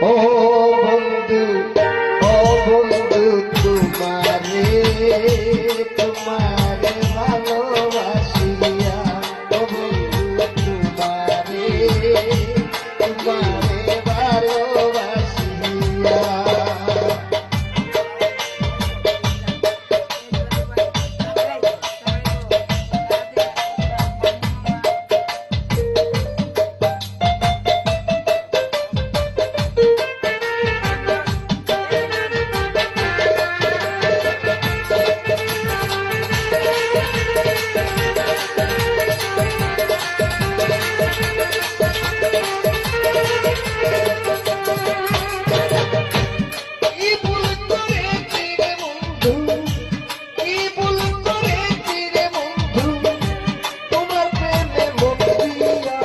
ও বন্ধু, ও বন্ধু, তোমারে তোমারে ভালোবাসিয়া, ও বন্ধু তোমারে তোমারে ভালোবাসিয়া। বন্ধু, ও বন্ধু, তোমারে ভালোবাসিয়া, কি ভুল করেছি বন্ধু, কি ভুল করেছি বন্ধু, তোমার প্রেমে বন্দিয়া,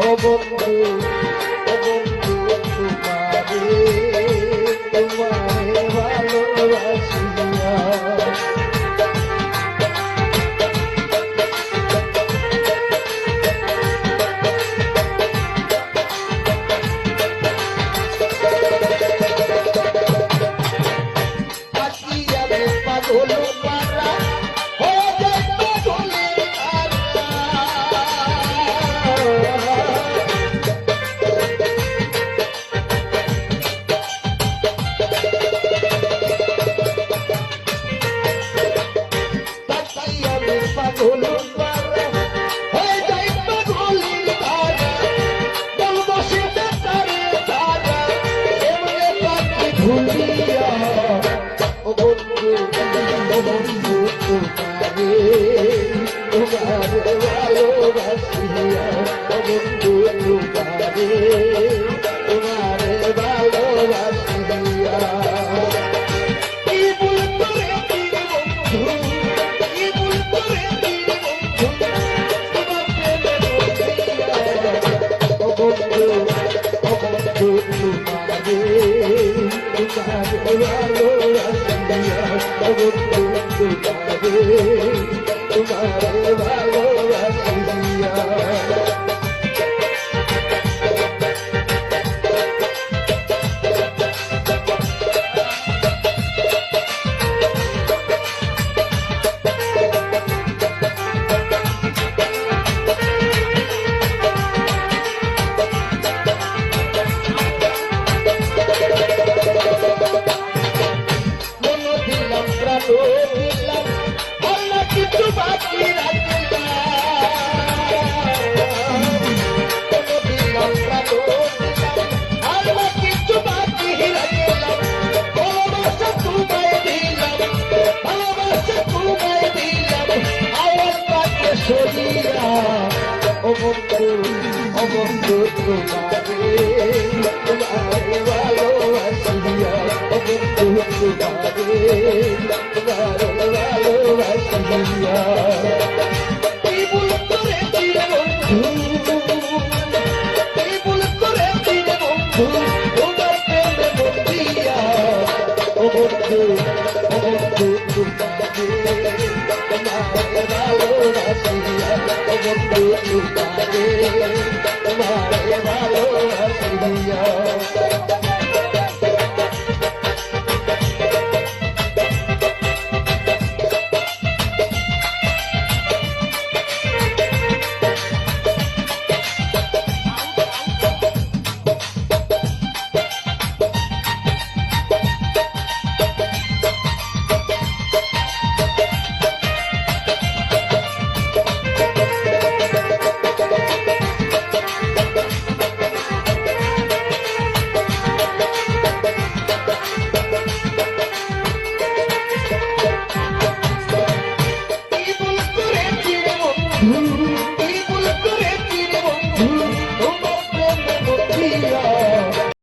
ও বন্ধু, ও বন্ধু, তোমারে ভালোবাসিয়া। तुम्हारे भालोबासिया। বন্ধু তোমারে তোমারে ভালোবাসিয়া ও বন্ধু তোমারে তোমারে ভালোবাসিয়া কি ভুল করেছি রে বন্ধু কি ভুল করেছি রে বন্ধু তোমার প্রেমে বন্দিয়া ও বন্ধু তোমারে তোমারে ভালোবাসিয়া ও বন্ধু তোমারে তোমারে ভালোবাসিয়া